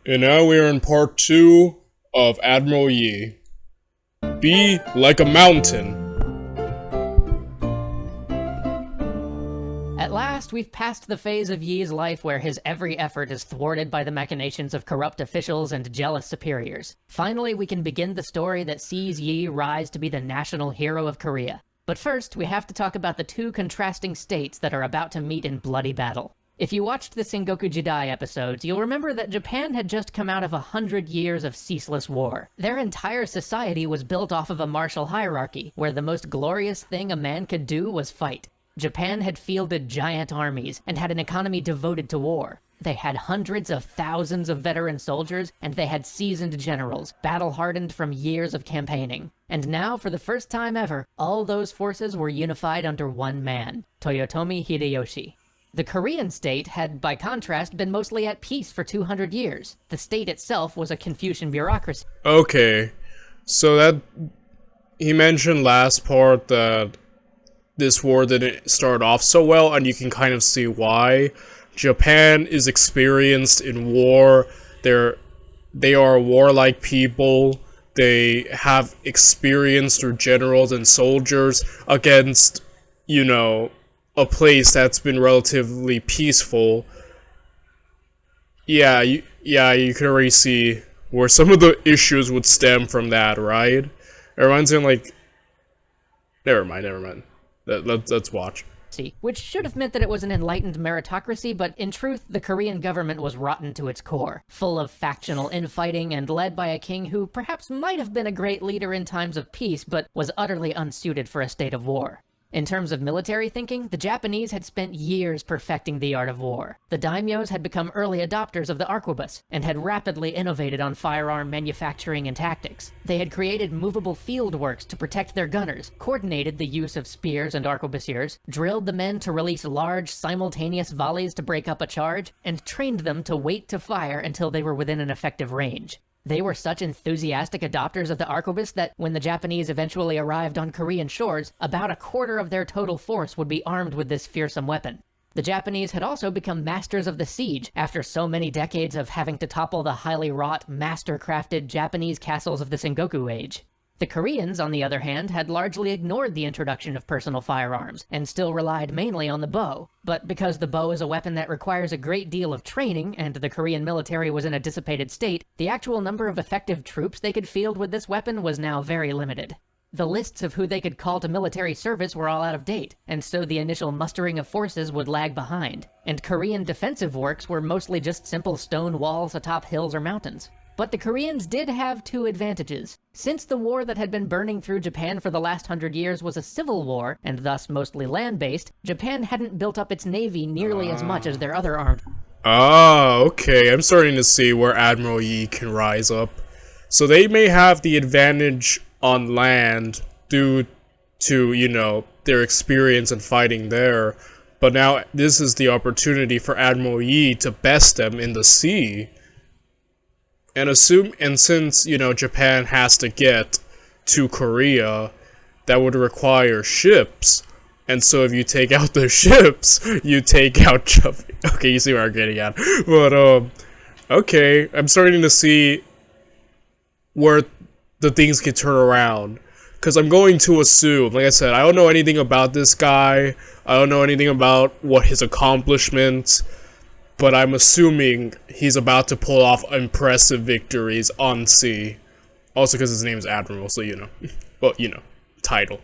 And now we are in part 2 of Admiral Yi. Be like a mountain. At last, we've passed the phase of Yi's life where his every effort is thwarted by the machinations of corrupt officials and jealous superiors. Finally, we can begin the story that sees Yi rise to be the national hero of Korea. But first, we have to talk about the two contrasting states that are about to meet in bloody battle. If you watched the Sengoku Jidai episodes, you'll remember that Japan had just come out of 100 years of ceaseless war. Their entire society was built off of a martial hierarchy, where the most glorious thing a man could do was fight. Japan had fielded giant armies and had an economy devoted to war. They had hundreds of thousands of veteran soldiers, and they had seasoned generals, battle-hardened from years of campaigning. And now, for the first time ever, all those forces were unified under one man, Toyotomi Hideyoshi. The Korean state had, by contrast, been mostly at peace for 200 years. The state itself was a Confucian bureaucracy. Okay, so that... he mentioned last part that this war didn't start off so well, and you can kind of see why. Japan is experienced in war. They are warlike people. They have experience through generals and soldiers against, you know, a place that's been relatively peaceful. Yeah, you can already see where some of the issues would stem from that, right? It reminds me of, like... Never mind. Let's watch. Which should have meant that it was an enlightened meritocracy, but in truth, the Korean government was rotten to its core, full of factional infighting and led by a king who perhaps might have been a great leader in times of peace, but was utterly unsuited for a state of war. In terms of military thinking, the Japanese had spent years perfecting the art of war. The daimyos had become early adopters of the arquebus, and had rapidly innovated on firearm manufacturing and tactics. They had created movable field works to protect their gunners, coordinated the use of spears and arquebusiers, drilled the men to release large, simultaneous volleys to break up a charge, and trained them to wait to fire until they were within an effective range. They were such enthusiastic adopters of the arquebus that when the Japanese eventually arrived on Korean shores, about a quarter of their total force would be armed with this fearsome weapon. The Japanese had also become masters of the siege after so many decades of having to topple the highly wrought, master-crafted Japanese castles of the Sengoku Age. The Koreans, on the other hand, had largely ignored the introduction of personal firearms, and still relied mainly on the bow. But because the bow is a weapon that requires a great deal of training, and the Korean military was in a dissipated state, the actual number of effective troops they could field with this weapon was now very limited. The lists of who they could call to military service were all out of date, and so the initial mustering of forces would lag behind, and Korean defensive works were mostly just simple stone walls atop hills or mountains. But the Koreans did have two advantages. Since the war that had been burning through Japan for the last 100 years was a civil war, and thus mostly land-based, Japan hadn't built up its navy nearly as much as their other armed. Okay, I'm starting to see where Admiral Yi can rise up. So they may have the advantage on land due to, you know, their experience in fighting there, but now this is the opportunity for Admiral Yi to best them in the sea. And since, you know, Japan has to get to Korea, that would require ships. And so if you take out the ships, you take out Japan. Okay, you see where I'm getting at. But, okay, I'm starting to see where the things can turn around. Because I'm going to assume, like I said, I don't know anything about this guy. I don't know anything about what his accomplishments. But I'm assuming he's about to pull off impressive victories on sea. Also because his name is Admiral, so you know. Well, you know, title.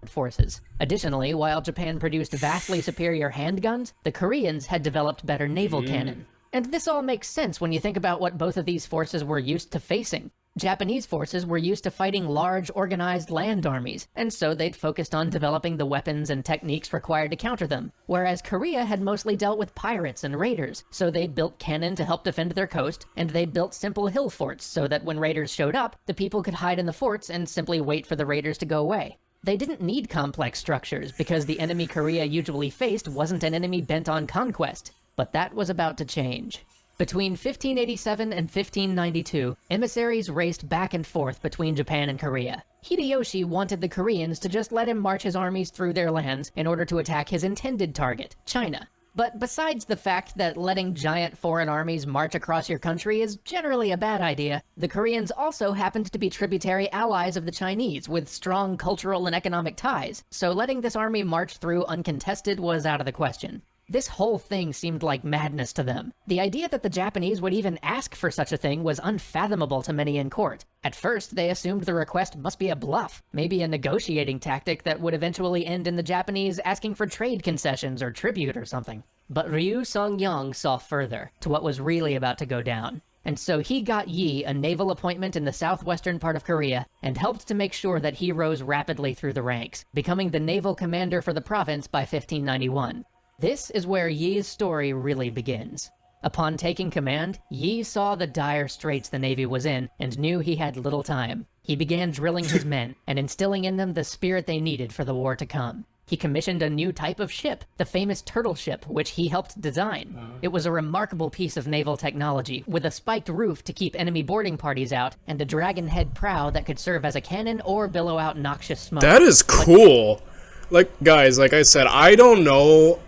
Forces. Additionally, while Japan produced vastly superior handguns, the Koreans had developed better naval cannon. And this all makes sense when you think about what both of these forces were used to facing. Japanese forces were used to fighting large, organized land armies, and so they'd focused on developing the weapons and techniques required to counter them, whereas Korea had mostly dealt with pirates and raiders, so they'd built cannon to help defend their coast, and they built simple hill forts so that when raiders showed up, the people could hide in the forts and simply wait for the raiders to go away. They didn't need complex structures, because the enemy Korea usually faced wasn't an enemy bent on conquest. But that was about to change. Between 1587 and 1592, emissaries raced back and forth between Japan and Korea. Hideyoshi wanted the Koreans to just let him march his armies through their lands in order to attack his intended target, China. But besides the fact that letting giant foreign armies march across your country is generally a bad idea, the Koreans also happened to be tributary allies of the Chinese with strong cultural and economic ties, so letting this army march through uncontested was out of the question. This whole thing seemed like madness to them. The idea that the Japanese would even ask for such a thing was unfathomable to many in court. At first, they assumed the request must be a bluff, maybe a negotiating tactic that would eventually end in the Japanese asking for trade concessions or tribute or something. But Ryu Song-yong saw further, to what was really about to go down. And so he got Yi a naval appointment in the southwestern part of Korea, and helped to make sure that he rose rapidly through the ranks, becoming the naval commander for the province by 1591. This is where Yi's story really begins. Upon taking command, Yi saw the dire straits the Navy was in and knew he had little time. He began drilling his men and instilling in them the spirit they needed for the war to come. He commissioned a new type of ship, the famous turtle ship, which he helped design. It was a remarkable piece of naval technology, with a spiked roof to keep enemy boarding parties out, and a dragon head prow that could serve as a cannon or billow out noxious smoke. That is cool! Like, guys, like I said, I don't know...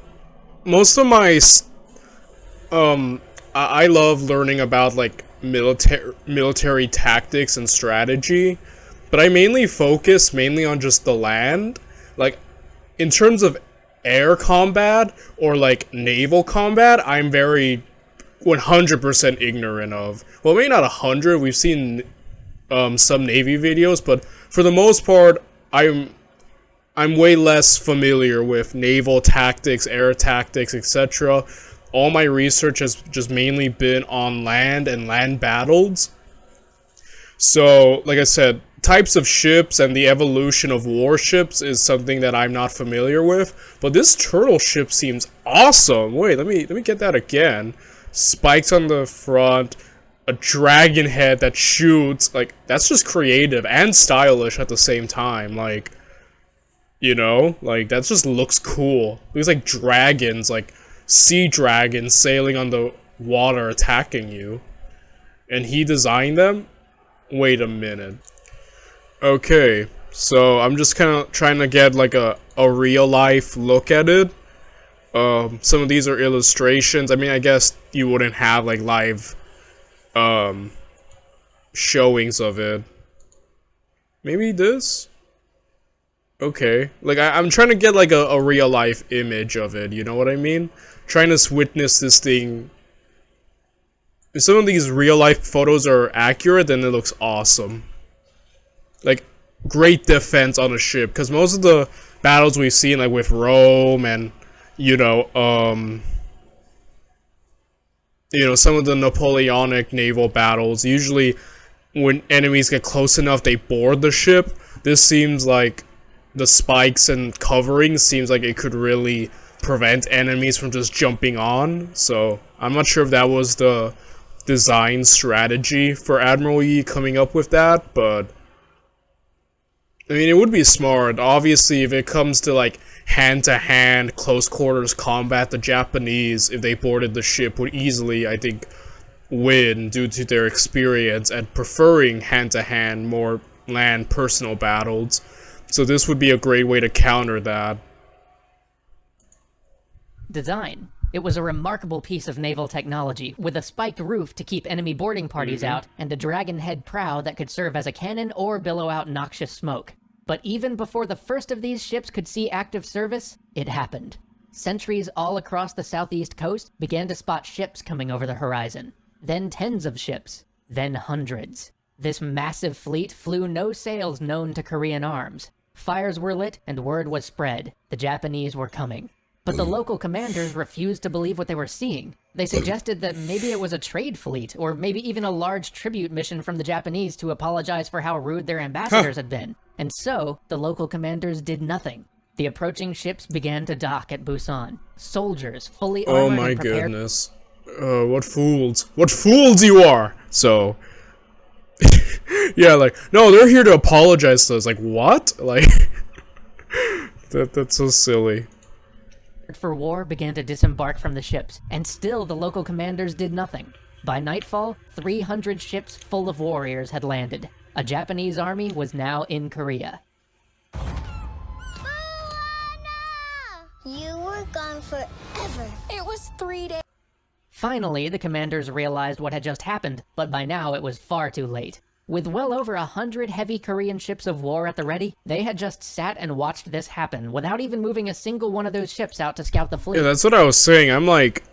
Most of my... I love learning about, like, military tactics and strategy, but I mainly focus on just the land. Like, in terms of air combat or, like, naval combat, I'm very 100% ignorant of. Well, maybe not 100, we've seen some Navy videos, but for the most part, I'm way less familiar with naval tactics, air tactics, etc. All my research has just mainly been on land and land battles. So, like I said, types of ships and the evolution of warships is something that I'm not familiar with. But this turtle ship seems awesome. Wait, let me get that again. Spikes on the front, a dragon head that shoots. Like, that's just creative and stylish at the same time. Like, you know, like, that just looks cool. Looks like dragons, like sea dragons sailing on the water attacking you. And he designed them? Wait a minute. Okay, so I'm just kind of trying to get like a real life look at it. Some of these are illustrations. I mean, I guess you wouldn't have like live showings of it. Maybe this? Okay, like I'm trying to get like a real life image of it, you know what I mean? Trying to witness this thing. If some of these real life photos are accurate, then it looks awesome. Like, great defense on a ship, because most of the battles we've seen, like with Rome and, you know, some of the Napoleonic naval battles, usually when enemies get close enough, they board the ship. This seems like the spikes and covering seems like it could really prevent enemies from just jumping on. So I'm not sure if that was the design strategy for Admiral Yi coming up with that, but I mean, it would be smart. Obviously, if it comes to like hand-to-hand, close-quarters combat, the Japanese, if they boarded the ship, would easily, I think, win due to their experience and preferring hand-to-hand, more land, personal battles. So this would be a great way to counter that. Design. It was a remarkable piece of naval technology, with a spiked roof to keep enemy boarding parties out, and a dragon head prow that could serve as a cannon or billow out noxious smoke. But even before the first of these ships could see active service, it happened. Sentries all across the southeast coast began to spot ships coming over the horizon. Then tens of ships. Then hundreds. This massive fleet flew no sails known to Korean arms. Fires were lit and word was spread. The Japanese were coming. But the local commanders refused to believe what they were seeing. They suggested that maybe it was a trade fleet, or maybe even a large tribute mission from the Japanese to apologize for how rude their ambassadors had been. And so, the local commanders did nothing. The approaching ships began to dock at Busan. Soldiers, fully armored and prepared... Oh my goodness. What fools. What fools you are! So... yeah, like, no, they're here to apologize to us. Like, what? Like... that's so silly. For war began to disembark from the ships, and still the local commanders did nothing. By nightfall, 300 ships full of warriors had landed. A Japanese army was now in Korea. Moana! You were were gone forever. It was 3 days. Finally, the commanders realized what had just happened, but by now it was far too late. With well over 100 heavy Korean ships of war at the ready, they had just sat and watched this happen without even moving a single one of those ships out to scout the fleet. Yeah, that's what I was saying. I'm like,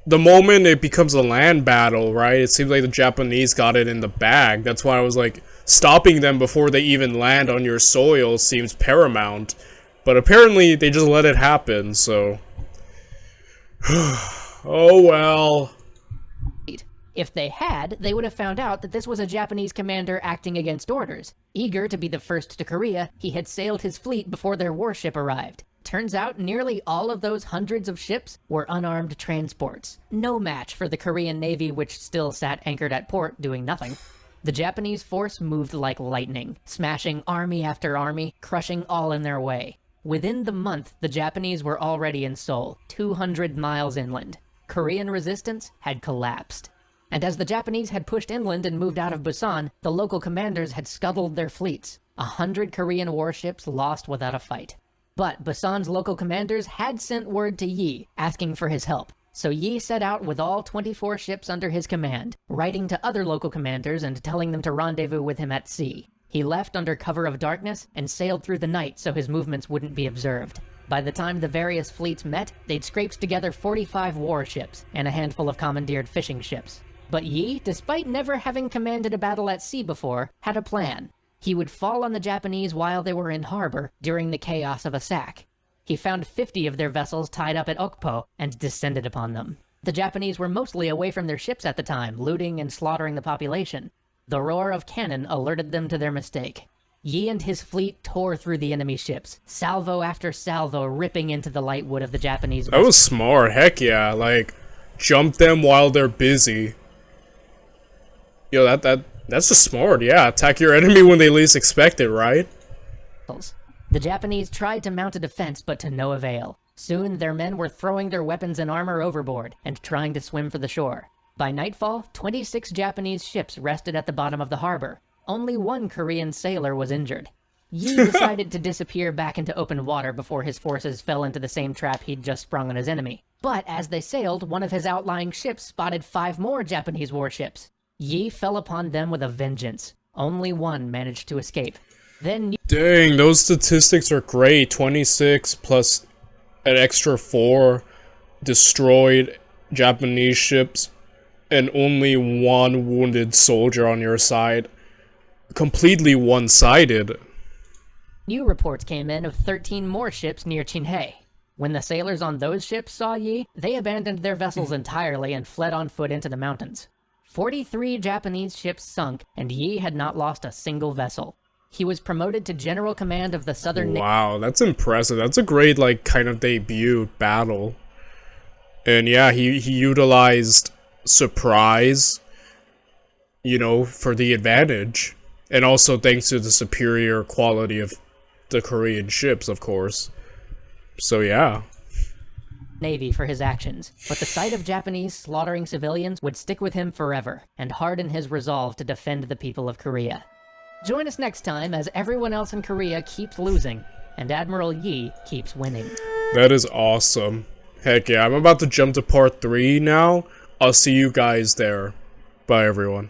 the moment it becomes a land battle, right? It seems like the Japanese got it in the bag. That's why I was like, stopping them before they even land on your soil seems paramount. But apparently they just let it happen, so... oh well. If they had, they would have found out that this was a Japanese commander acting against orders. Eager to be the first to Korea, he had sailed his fleet before their warship arrived. Turns out nearly all of those hundreds of ships were unarmed transports. No match for the Korean Navy, which still sat anchored at port doing nothing. The Japanese force moved like lightning, smashing army after army, crushing all in their way. Within the month, the Japanese were already in Seoul, 200 miles inland. Korean resistance had collapsed. And as the Japanese had pushed inland and moved out of Busan, the local commanders had scuttled their fleets. 100 Korean warships lost without a fight. But Busan's local commanders had sent word to Yi, asking for his help. So Yi set out with all 24 ships under his command, writing to other local commanders and telling them to rendezvous with him at sea. He left under cover of darkness and sailed through the night so his movements wouldn't be observed. By the time the various fleets met, they'd scraped together 45 warships and a handful of commandeered fishing ships. But Yi, despite never having commanded a battle at sea before, had a plan. He would fall on the Japanese while they were in harbor during the chaos of a sack. He found 50 of their vessels tied up at Okpo and descended upon them. The Japanese were mostly away from their ships at the time, looting and slaughtering the population. The roar of cannon alerted them to their mistake. Yi and his fleet tore through the enemy ships, salvo after salvo ripping into the light wood of the Japanese vessels. That was smart, heck yeah, like, jump them while they're busy. Yo, that's just smart, yeah. Attack your enemy when they least expect it, right? The Japanese tried to mount a defense, but to no avail. Soon, their men were throwing their weapons and armor overboard, and trying to swim for the shore. By nightfall, 26 Japanese ships rested at the bottom of the harbor. Only one Korean sailor was injured. Yi decided to disappear back into open water before his forces fell into the same trap he'd just sprung on his enemy. But as they sailed, one of his outlying ships spotted 5 more Japanese warships. Yi fell upon them with a vengeance. Only one managed to escape. Then Dang, those statistics are great. 26 plus an extra 4 destroyed Japanese ships and only 1 wounded soldier on your side. Completely one-sided. new reports came in of 13 more ships near Chinhae. When the sailors on those ships saw Yi, they abandoned their vessels entirely and fled on foot into the mountains. 43 Japanese ships sunk, and Yi had not lost a single vessel. He was promoted to general command of the southern... Wow, that's impressive. That's a great, like, kind of debut battle. And yeah, he utilized surprise, you know, for the advantage. And also thanks to the superior quality of the Korean ships, of course. So yeah. Navy for his actions, but the sight of Japanese slaughtering civilians would stick with him forever, and harden his resolve to defend the people of Korea. Join us next time as everyone else in Korea keeps losing, and Admiral Yi keeps winning. That is awesome. Heck yeah, I'm about to jump to part 3 now. I'll see you guys there. Bye everyone.